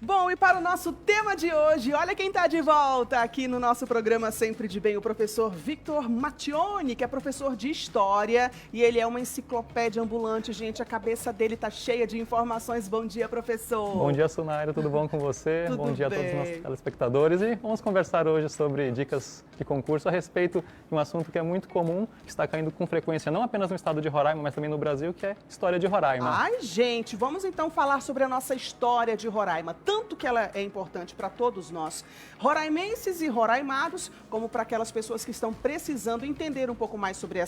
Bom, e para o nosso tema de hoje, olha quem está de volta aqui no nosso programa Sempre de Bem, o professor Victor Mattioni, que é professor de História, e ele é uma enciclopédia ambulante, gente, a cabeça dele está cheia de informações. Bom dia, professor. Bom dia, Sunaira, tudo bom com você? Tudo bom dia bem. A todos os nossos telespectadores e vamos conversar hoje sobre dicas de concurso a respeito de um assunto que é muito comum, que está caindo com frequência não apenas no estado de Roraima, mas também no Brasil, que é história de Roraima. Ai, gente, vamos então falar sobre a nossa história de Roraima, tanto que ela é importante para todos nós, roraimenses e roraimados, como para aquelas pessoas que estão precisando entender um pouco mais sobre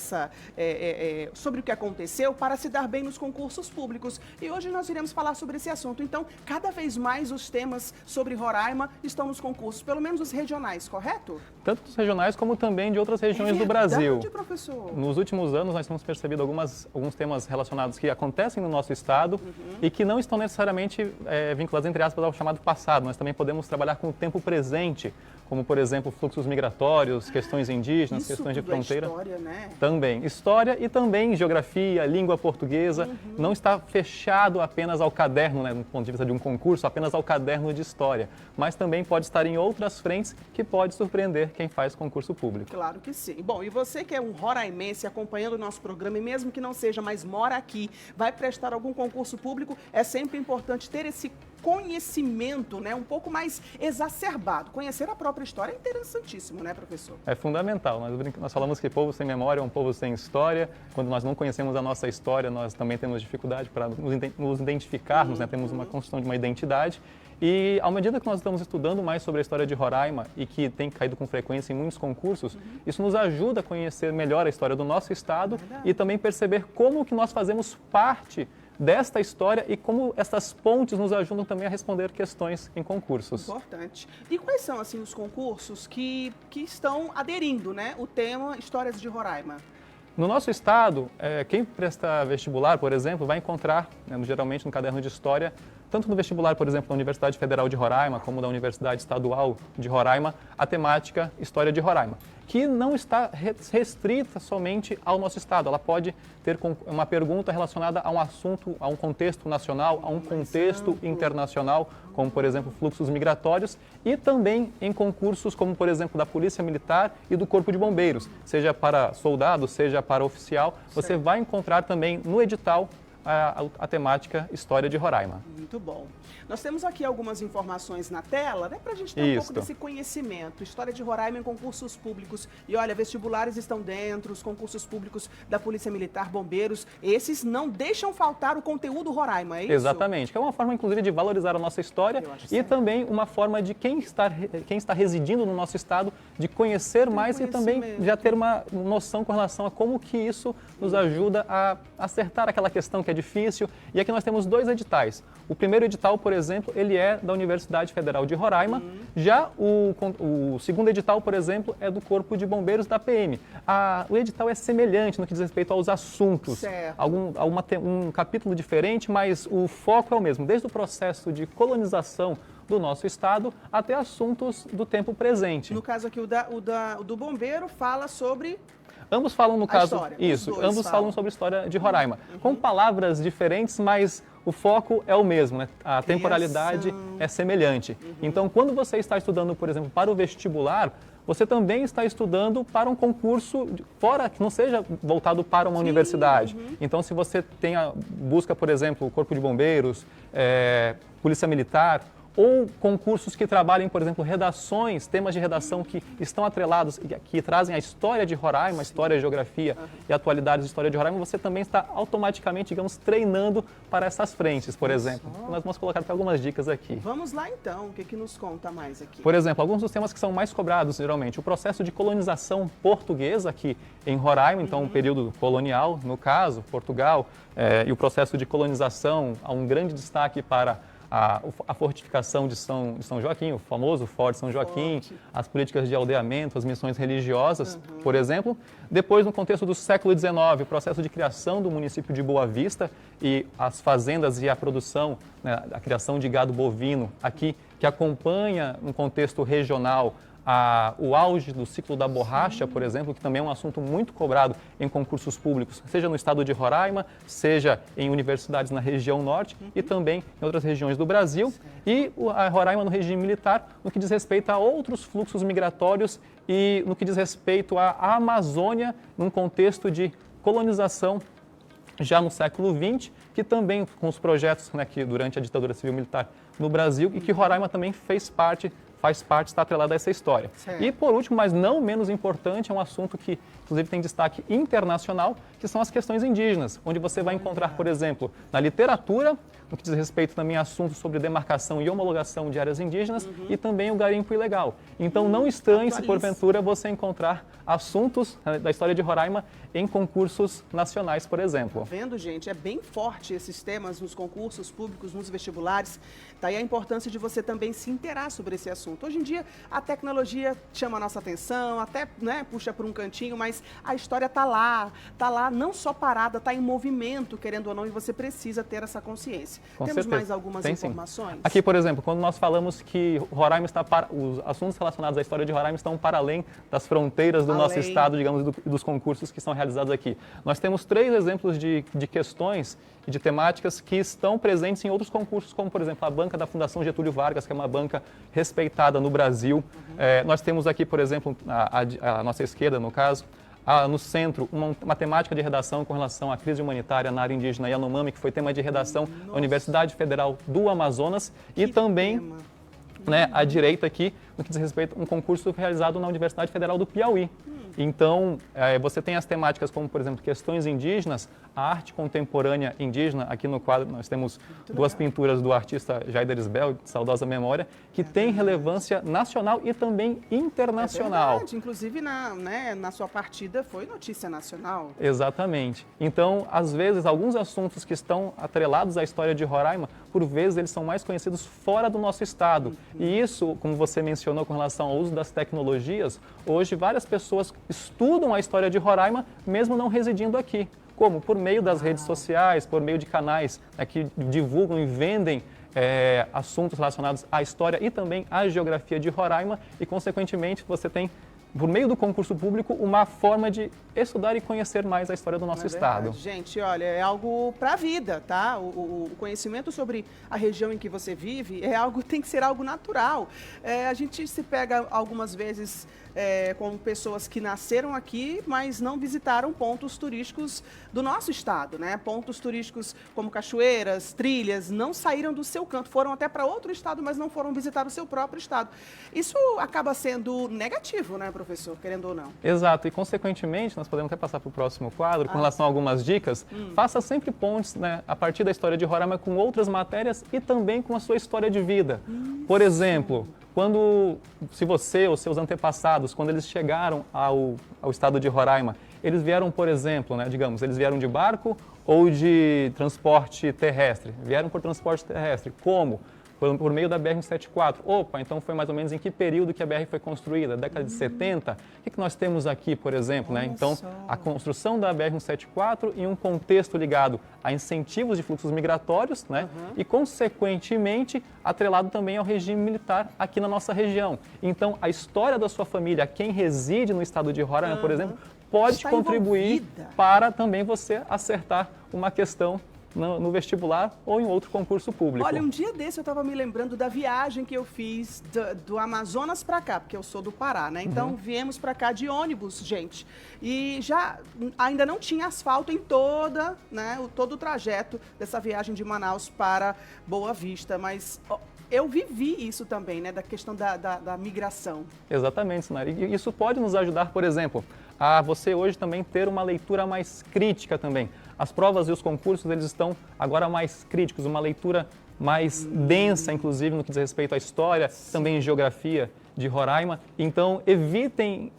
sobre o que aconteceu para se dar bem nos concursos públicos. E hoje nós iremos falar sobre esse assunto. Então, cada vez mais os temas sobre Roraima estão nos concursos, pelo menos os regionais, correto? Tanto dos regionais como também de outras regiões do verdade, Brasil. Professor. Nos últimos anos nós temos percebido alguns temas relacionados que acontecem no nosso estado e que não estão necessariamente vinculados, entre aspas, ao chamado passado. Nós também podemos trabalhar com o tempo presente, como, por exemplo, fluxos migratórios, questões indígenas, questões de fronteira. História, né? Também. História e também geografia, língua portuguesa. Não está fechado apenas ao caderno, né, do ponto de vista de um concurso, apenas ao caderno de história. Mas também pode estar em outras frentes que pode surpreender quem faz concurso público. Claro que sim. Bom, e você que é um roraimense acompanhando o nosso programa, e mesmo que não seja, mas mora aqui, vai prestar algum concurso público, é sempre importante ter esse conhecimento, né, um pouco mais exacerbado. Conhecer a própria história é interessantíssimo, né, professor? É fundamental. Nós falamos que povo sem memória é um povo sem história. Quando nós não conhecemos a nossa história, nós também temos dificuldade para nos identificarmos, né? Temos uma construção de uma identidade. E, à medida que nós estamos estudando mais sobre a história de Roraima e que tem caído com frequência em muitos concursos, isso nos ajuda a conhecer melhor a história do nosso estado e também perceber como que nós fazemos parte desta história e como essas pontes nos ajudam também a responder questões em concursos. Importante. E quais são, assim, os concursos que estão aderindo, né, o tema Histórias de Roraima? No nosso estado, quem presta vestibular, por exemplo, vai encontrar, né, geralmente no caderno de história, tanto no vestibular, por exemplo, da Universidade Federal de Roraima, como da Universidade Estadual de Roraima, a temática História de Roraima, que não está restrita somente ao nosso estado. Ela pode ter uma pergunta relacionada a um assunto, a um contexto nacional, a um contexto internacional, como, por exemplo, fluxos migratórios, e também em concursos como, por exemplo, da Polícia Militar e do Corpo de Bombeiros, seja para soldado, seja para oficial. Você vai encontrar também no edital a temática História de Roraima. Muito bom. Nós temos aqui algumas informações na tela, né, para a gente ter um pouco desse conhecimento. História de Roraima em concursos públicos. E olha, vestibulares estão dentro, os concursos públicos da Polícia Militar, Bombeiros, esses não deixam faltar o conteúdo Roraima, é isso? Exatamente, que é uma forma, inclusive, de valorizar a nossa história e também uma forma de quem está residindo no nosso estado de conhecer mais e também já ter uma noção com relação a como que isso nos ajuda a acertar aquela questão que é difícil. E aqui nós temos dois editais. O primeiro edital, por exemplo, ele é da Universidade Federal de Roraima. Já o segundo edital, por exemplo, é do Corpo de Bombeiros da PM. O edital é semelhante no que diz respeito aos assuntos. Um capítulo diferente, mas o foco é o mesmo, desde o processo de colonização do nosso estado até assuntos do tempo presente. No caso aqui, o do bombeiro fala sobre... Ambos falam, no caso, história. isso, ambos falam sobre a história de Roraima, com palavras diferentes, mas o foco é o mesmo, né? A temporalidade é semelhante. Então, quando você está estudando, por exemplo, para o vestibular, você também está estudando para um concurso fora, que não seja voltado para uma universidade. Então, se você busca, por exemplo, o Corpo de Bombeiros, Polícia Militar, ou concursos que trabalhem, por exemplo, redações, temas de redação que estão atrelados, que trazem a história de Roraima, a história, a geografia e atualidades de história de Roraima, você também está automaticamente, digamos, treinando para essas frentes, por exemplo. Nós vamos colocar até algumas dicas aqui. Vamos lá então, o que nos conta mais aqui? Por exemplo, alguns dos temas que são mais cobrados, geralmente, o processo de colonização portuguesa aqui em Roraima, então um período colonial, no caso, Portugal, e o processo de colonização, há um grande destaque para a fortificação de São Joaquim, o famoso Forte São Joaquim, as políticas de aldeamento, as missões religiosas, por exemplo. Depois, no contexto do século XIX, o processo de criação do município de Boa Vista e as fazendas e a produção, né, a criação de gado bovino aqui, que acompanha, no contexto regional, o auge do ciclo da borracha, por exemplo, que também é um assunto muito cobrado em concursos públicos, seja no estado de Roraima, seja em universidades na região norte e também em outras regiões do Brasil. E a Roraima no regime militar, no que diz respeito a outros fluxos migratórios e no que diz respeito à Amazônia, num contexto de colonização já no século XX, que também com os projetos, né, que durante a ditadura civil-militar no Brasil e que Roraima também faz parte, está atrelada a essa história. Certo. E por último, mas não menos importante, é um assunto que inclusive tem destaque internacional, que são as questões indígenas, onde você vai encontrar, por exemplo, na literatura, no que diz respeito também a assuntos sobre demarcação e homologação de áreas indígenas e também o garimpo ilegal. Então não estranhe se porventura você encontrar assuntos da história de Roraima em concursos nacionais, por exemplo. Tá vendo, gente? É bem forte esses temas nos concursos públicos, nos vestibulares. Daí a importância de você também se inteirar sobre esse assunto. Hoje em dia, a tecnologia chama a nossa atenção, até, né, puxa por um cantinho, mas a história está lá não só parada, está em movimento, querendo ou não, e você precisa ter essa consciência. Com Temos certeza. mais algumas informações? Sim. Aqui, por exemplo, quando nós falamos que Roraima está os assuntos relacionados à história de Roraima estão para além das fronteiras do nosso estado, digamos, dos concursos que são realizados aqui. Nós temos 3 exemplos de questões e de temáticas que estão presentes em outros concursos, como, por exemplo, a banca da Fundação Getúlio Vargas, que é uma banca respeitada no Brasil. Nós temos aqui, por exemplo, a nossa esquerda, no caso, no centro, uma temática de redação com relação à crise humanitária na área indígena Yanomami, que foi tema de redação da Universidade Federal do Amazonas, e também, né, à direita aqui, no que diz respeito a um concurso realizado na Universidade Federal do Piauí. Então, você tem as temáticas como, por exemplo, questões indígenas, a arte contemporânea indígena. Aqui no quadro nós temos 2 pinturas do artista Jair Derisbel, de saudosa memória, que tem relevância nacional e também internacional. É verdade. Inclusive, na sua partida foi notícia nacional. Exatamente. Então, às vezes, alguns assuntos que estão atrelados à história de Roraima, por vezes eles são mais conhecidos fora do nosso estado. E isso, como você mencionou com relação ao uso das tecnologias, hoje várias pessoas estudam a história de Roraima, mesmo não residindo aqui. Como? Por meio das redes sociais, por meio de canais, né, que divulgam e vendem assuntos relacionados à história e também à geografia de Roraima e, consequentemente, você tem, por meio do concurso público, uma forma de estudar e conhecer mais a história do nosso estado. Gente, olha, é algo para a vida, tá? O conhecimento sobre a região em que você vive tem que ser algo natural. A gente se pega algumas vezes com pessoas que nasceram aqui, mas não visitaram pontos turísticos do nosso estado, né? Pontos turísticos como cachoeiras, trilhas, não saíram do seu canto, foram até para outro estado, mas não foram visitar o seu próprio estado. Isso acaba sendo negativo, né, professor, querendo ou não? Exato, e consequentemente, nós podemos até passar para o próximo quadro, com relação a algumas dicas, faça sempre pontes, né, a partir da história de Roraima com outras matérias e também com a sua história de vida. Por exemplo, se você ou seus antepassados, quando eles chegaram ao estado de Roraima, eles vieram, por exemplo, né, digamos, eles vieram de barco ou de transporte terrestre? Vieram por transporte terrestre. Como? Por meio da BR-174. Opa, então foi mais ou menos em que período que a BR foi construída? Década de 70? O que nós temos aqui, por exemplo? Né? Então, a construção da BR-174 em um contexto ligado a incentivos de fluxos migratórios, né? E, consequentemente, atrelado também ao regime militar aqui na nossa região. Então, a história da sua família, quem reside no estado de Roraima, por exemplo, pode contribuir para também você acertar uma questão no vestibular ou em outro concurso público. Olha, um dia desse eu estava me lembrando da viagem que eu fiz do Amazonas para cá, porque eu sou do Pará, né? Então, viemos para cá de ônibus, gente. E ainda não tinha asfalto em todo o trajeto dessa viagem de Manaus para Boa Vista, mas eu vivi isso também, né? Da questão da migração. Exatamente, Sinara. E isso pode nos ajudar, por exemplo, a você hoje também ter uma leitura mais crítica também. As provas e os concursos, eles estão agora mais críticos, uma leitura mais densa, inclusive, no que diz respeito à história, também em geografia de Roraima. Então, evitem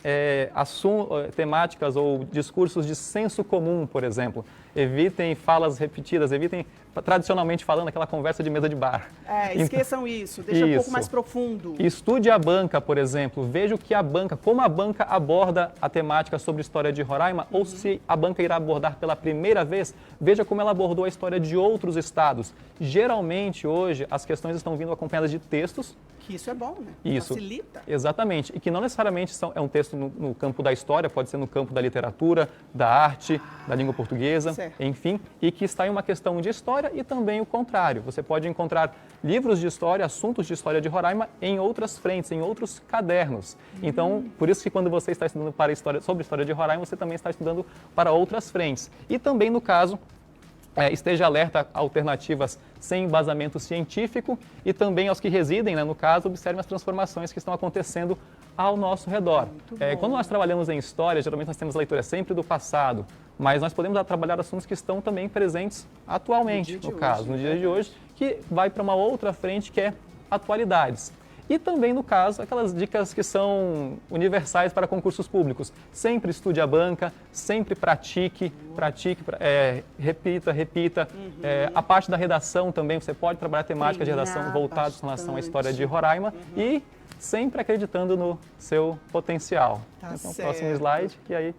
temáticas ou discursos de senso comum, por exemplo. Evitem falas repetidas, evitem, tradicionalmente falando, aquela conversa de mesa de bar. Esqueçam isso, deixa um pouco mais profundo. Estude a banca, por exemplo, veja como a banca aborda a temática sobre história de Roraima, ou se a banca irá abordar pela primeira vez, veja como ela abordou a história de outros estados. Geralmente, hoje, as questões estão vindo acompanhadas de textos Que isso é bom, né? Isso. Facilita. Exatamente. E que não necessariamente é um texto no campo da história, pode ser no campo da literatura, da arte, da língua portuguesa, Certo. enfim, e que está em uma questão de história e também o contrário. Você pode encontrar livros de história, assuntos de história de Roraima em outras frentes, em outros cadernos. Então, por isso que quando você está estudando sobre história de Roraima, você também está estudando para outras frentes. E também, no caso, esteja alerta a alternativas sem embasamento científico e também aos que residem, né, no caso, observem as transformações que estão acontecendo ao nosso redor. Quando nós trabalhamos em história, geralmente nós temos leitura sempre do passado, mas nós podemos trabalhar assuntos que estão também presentes atualmente, no dia de hoje, que vai para uma outra frente que é atualidades. E também, no caso, aquelas dicas que são universais para concursos públicos. Sempre estude a banca, sempre pratique, repita. A parte da redação também, você pode trabalhar temática de redação voltada em relação à história de Roraima e sempre acreditando no seu potencial. Então, próximo slide, e aí,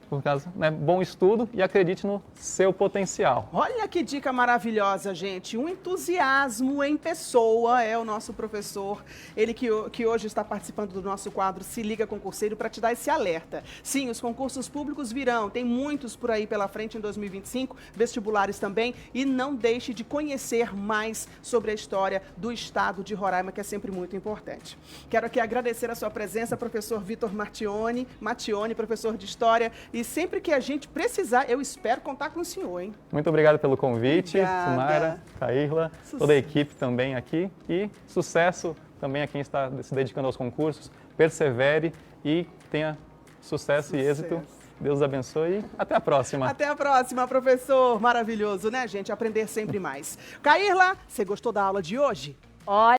por caso, né, bom estudo e acredite no seu potencial. Olha que dica maravilhosa, gente. Um entusiasmo em pessoa é o nosso professor. Ele que hoje está participando do nosso quadro Se Liga Concurseiro para te dar esse alerta. Sim, os concursos públicos virão. Tem muitos por aí pela frente em 2025, vestibulares também. E não deixe de conhecer mais sobre a história do estado de Roraima, que é sempre muito importante. Quero aqui agradecer a sua presença, professor Vitor Mattioni, professor de História. E sempre que a gente precisar, eu espero contar com o senhor, hein? Muito obrigado pelo convite, Obrigada. Sumaira, Cairla, toda a equipe também aqui. E sucesso também a quem está se dedicando aos concursos. Persevere e tenha sucesso e êxito. Deus abençoe e até a próxima. Até a próxima, professor. Maravilhoso, né, gente? Aprender sempre mais. Cairla, você gostou da aula de hoje? Olha,